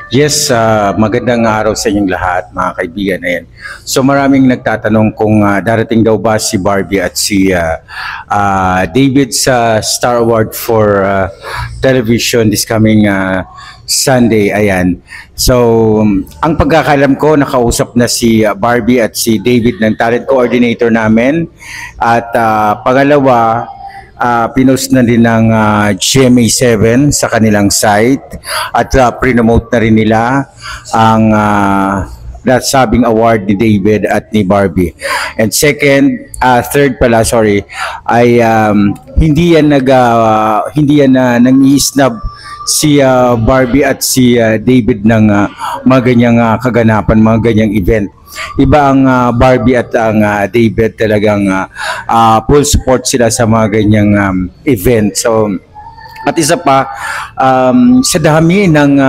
Yes, magandang araw sa inyong lahat, mga kaibigan. Ayan. So maraming nagtatanong kung darating daw ba si Barbie at si David sa Star Award for Television this coming Sunday. Ayan. So, ang pagkakalam ko, nakausap na si Barbie at si David ng talent coordinator namin. At pangalawa, pinost na din ng GMA7 sa kanilang site at prinomote na rin nila ang nasabing award ni David at ni Barbie. And third pala, sorry, ay hindi yan nang-i-snub si Barbie at si David ng mga ganyang kaganapan, mga ganyang event. Iba ang Barbie at ang David, talagang full support sila sa mga ganyang event. So, at isa pa, sa dami ng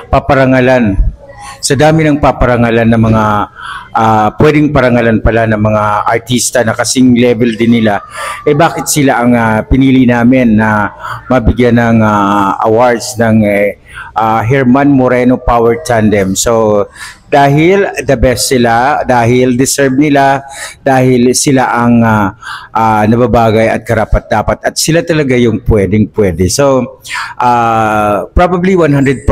paparangalan ng mga pwedeng parangalan pala ng mga artista na kasing level din nila, bakit sila ang pinili namin na mabigyan ng awards ng Herman Moreno Power Tandem. So, dahil the best sila, dahil deserve nila, dahil sila ang nababagay at karapat-dapat at sila talaga yung pwedeng-pwede. So, probably 100%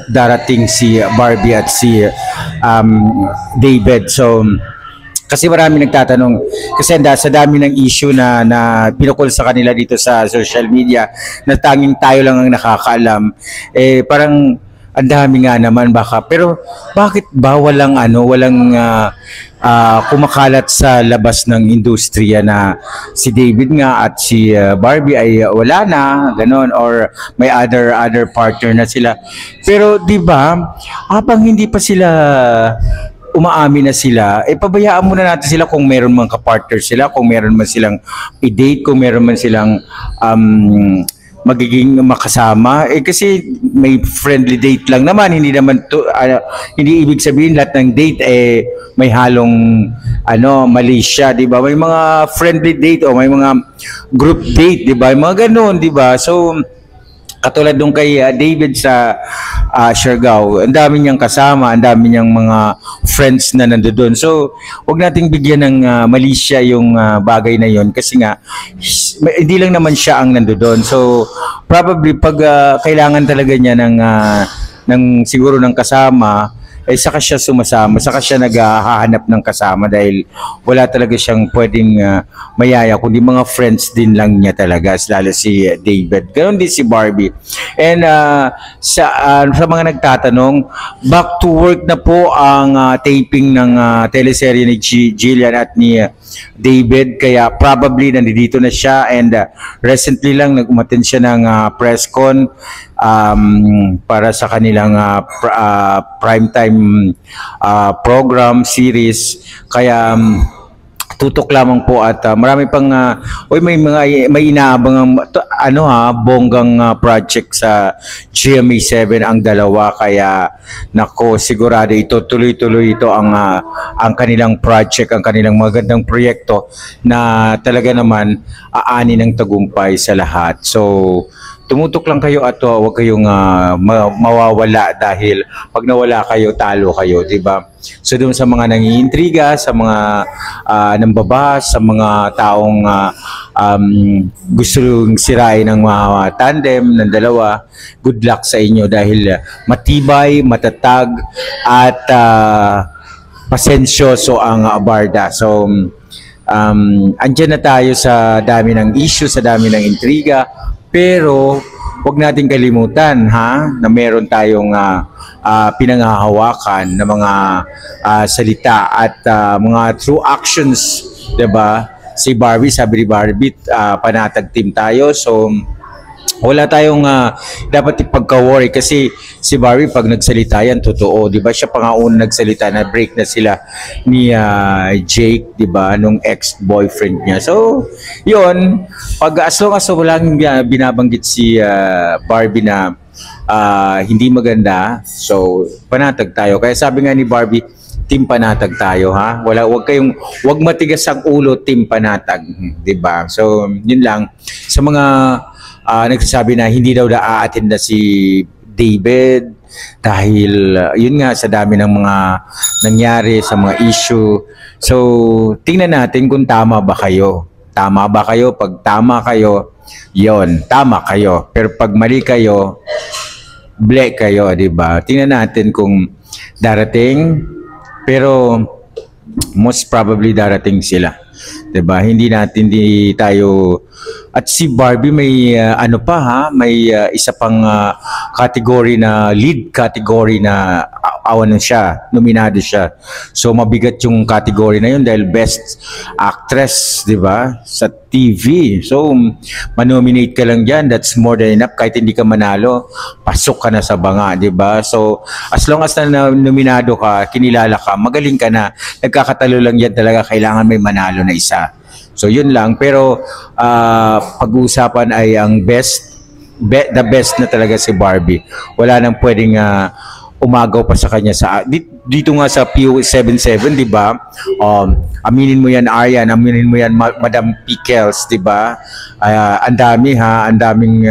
darating si Barbie at si David. So, kasi marami nagtatanong, kasi sa dami ng issue na pinukol sa kanila dito sa social media, na tanging tayo lang ang nakakaalam, parang ang dami nga naman baka. Pero bakit ba walang kumakalat sa labas ng industriya na si David nga at si Barbie ay wala na, ganon, or may other partner na sila. Pero 'di ba, habang hindi pa sila umaamin na sila, pabayaan muna natin sila kung meron man ka-partner sila, kung meron man silang i-date, kung meron man silang magiging makasama, kasi may friendly date lang naman, hindi naman hindi ibig sabihin lahat ng date may halong mali siya, di ba? May mga friendly date o may mga group date, di ba? Mga ganoon, di ba? So katulad nung kay David sa Siargao, ang dami niyang kasama, ang dami niyang mga friends na nandoon. So, wag nating bigyan ng mali siya yung bagay na yon, kasi nga hindi lang naman siya ang nandoon. So, probably pag kailangan talaga niya ng siguro ng kasama, saka siya sumasama, saka siya naghahanap ng kasama dahil wala talaga siyang pwedeng mayaya, kundi mga friends din lang niya talaga, lalo si David. Ganon din si Barbie. And sa mga nagtatanong, back to work na po ang taping ng teleserye ni Jillian at ni David, kaya probably nandito na siya, and recently lang nag-umattend siya ng press con para sa kanilang primetime program series, kaya tutok lamang po at marami pang may inaabang bonggang project sa GMA7 ang dalawa, kaya nako, sigurado ito tuloy-tuloy ito ang kanilang project, ang kanilang magandang proyekto na talaga naman aani ng tagumpay sa lahat. So tumutok lang kayo at huwag kayong mawawala, dahil pag nawala kayo, talo kayo, di ba? So doon sa mga nangiintriga, sa mga nambabas, sa mga taong gusto sirain ng mga tandem ng dalawa, good luck sa inyo, dahil matibay, matatag at pasensyoso ang Barda. So andyan na tayo sa dami ng issue, sa dami ng intriga, pero huwag nating kalimutan na meron tayong pinanghahawakan na mga salita at mga true actions, 'di ba? Si Barbie, sabi ni Barbie, panatag team tayo. So wala tayong dapat ipagka-worry, kasi si Barbie pag nagsalita yan, totoo, di ba? Siya pa nga una nagsalita na break na sila ni Jake, di ba? Nung ex-boyfriend niya. So, yun, as long as walang binabanggit si Barbie na hindi maganda, so panatag tayo. Kaya sabi nga ni Barbie, team panatag tayo, ha? Wag matigas ang ulo, team panatag, di ba? So, yun lang. Sa mga nagsasabi na hindi daw aattend na si David, dahil yun nga sa dami ng mga nangyari sa mga issue. So tingnan natin kung tama ba kayo. Tama ba kayo? Pag tama kayo, yon, tama kayo. Pero pag mali kayo, ble kayo, di ba? Tingnan natin kung darating, pero most probably darating sila. 'Di ba? Hindi tayo, at si Barbie may ano pa ha, may isa pang category na lead category na awan siya, nominado siya. So mabigat yung category na yun dahil best actress, 'di ba? Sa TV. So manominate ka lang diyan, that's more than enough. Kahit hindi ka manalo, pasok ka na sa banga, 'di ba? So as long as na nominado ka, kinilala ka, magaling ka na. Nagkakatalo lang yan talaga, kailangan may manalo na isa. So yun lang, pero pag-uusapan ay ang the best na talaga si Barbie. Wala nang pwedeng umagaw pa sa kanya dito nga sa PO77, di ba? Aminin mo yan, Aryan, aminin mo yan, Madam Pickles, di ba? Ang daming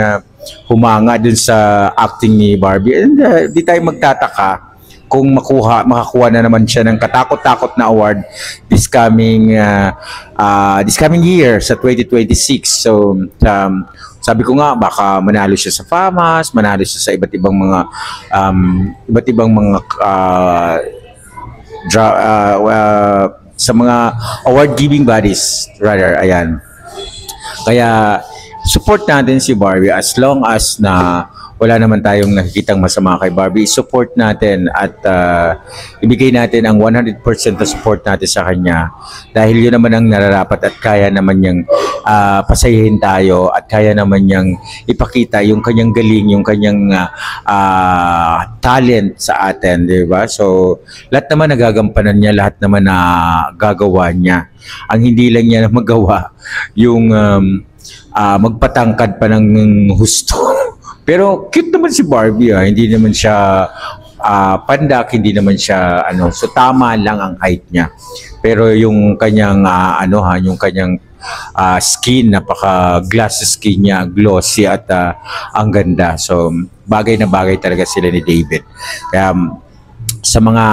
humanga dun sa acting ni Barbie. And di tayo magtataka kung makakuha na naman siya ng katakot-takot na award this coming year sa 2026. So sabi ko nga, baka manalo siya sa FAMAS, manalo siya sa iba't ibang mga sa mga award giving bodies rather, ayan. Kaya support natin si Barbie as long as na wala naman tayong nakikitang masama kay Barbie. Support natin at ibigay natin ang 100% na support natin sa kanya dahil yun naman ang nararapat at kaya naman niyang pasayahin tayo at kaya naman niyang ipakita yung kanyang galing, yung kanyang talent sa atin, di ba? So lahat naman nagagampanan niya, lahat naman na gagawa niya. Ang hindi lang niya magawa yung magpatangkad pa ng husto. Pero cute naman si Barbie, hindi naman siya pandak, hindi naman siya so tama lang ang height niya. Pero yung kanyang yung kanyang skin, napaka glass skin niya, glossy at ang ganda. So bagay na bagay talaga sila ni David. Kaya sa mga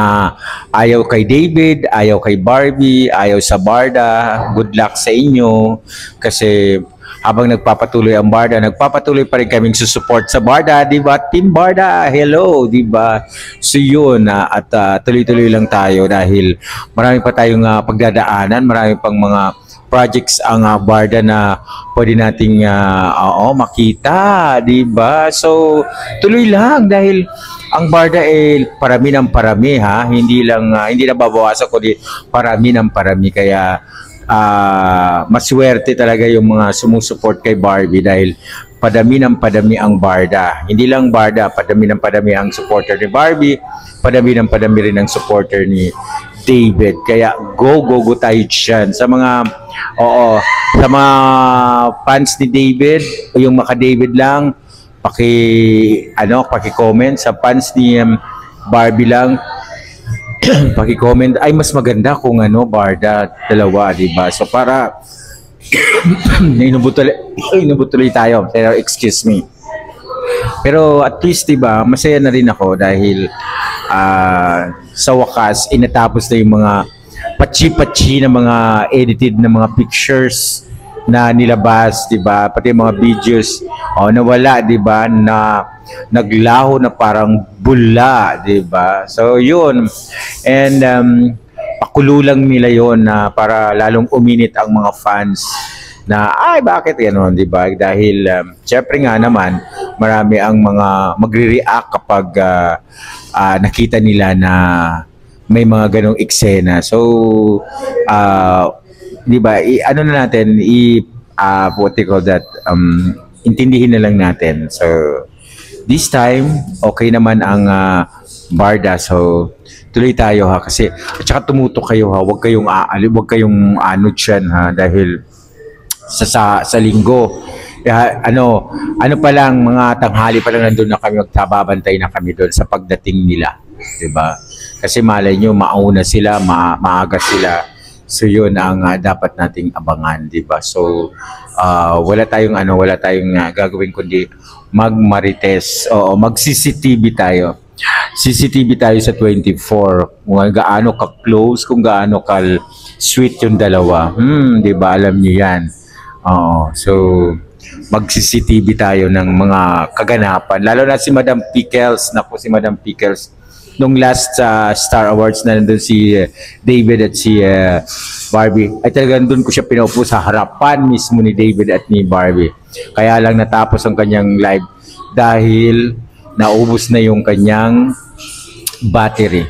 ayaw kay David, ayaw kay Barbie, ayaw sa Barda, good luck sa inyo kasi habang nagpapatuloy ang Barda, nagpapatuloy pa rin kaming susupport sa Barda, di ba? Team Barda, hello, di ba? So yun, at tuloy-tuloy lang tayo dahil marami pa tayong pagdadaanan, marami pang mga projects ang Barda na pwede nating makita, di ba? So tuloy lang dahil ang Barda parami ng parami ha, hindi na babawasan kundi parami ng parami, kaya maswerte talaga yung mga sumusuport kay Barbie dahil padami ng padami ang Barda. Hindi lang Barda, padami ng padami ang supporter ni Barbie, padami ng padami rin ang supporter ni David. Kaya go tayo dyan. Sa mga fans ni David, o yung maka-David lang, paki-comment. Sa fans ni Barbie lang, paki-comment, ay mas maganda kung Barda, dalawa, di ba? So para inubutuloy tayo. Pero excuse me. Pero at least, di ba, masaya na rin ako dahil sa wakas, inatapos na yung mga patsi-patsi na mga edited na mga pictures na nilabas, di ba? Pati mga videos, nawala, di ba? Na naglaho na parang bula, di ba? So yun, and pakulo lang nila yon na para lalong uminit ang mga fans na ay bakit gano'n, di ba? Dahil syempre nga naman marami ang mga magre-react kapag nakita nila na may mga ganong eksena. So di ba, ano na natin, what they call that, intindihin na lang natin. So this time, okay naman ang Barda. So, tuloy tayo ha. Kasi, at saka tumutok kayo ha. Huwag kayong ano dyan ha. Dahil sa linggo, ano pa lang, mga tanghali pa lang nandun na kami, magtababantay na kami doon sa pagdating nila. Diba? Kasi malay nyo, mauna sila, maaga sila. So, yun ang dapat nating abangan. Diba? So, wala tayong gagawin kundi mag-CCTV tayo. CCTV tayo sa 24. Kung gaano ka-close, kung gaano ka-sweet yung dalawa. Di ba? Alam niyo yan. Oo. So, mag-CCTV tayo ng mga kaganapan. Lalo na si Madam Pickles. Naku, si Madam Pickles. Nung last Star Awards na nandun si David at si Barbie, ay talagang doon ko siya pinaupo sa harapan mismo ni David at ni Barbie. Kaya lang natapos ang kanyang live dahil naubos na yung kanyang battery.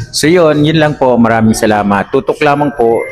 So yun lang po. Maraming salamat. Tutok lamang po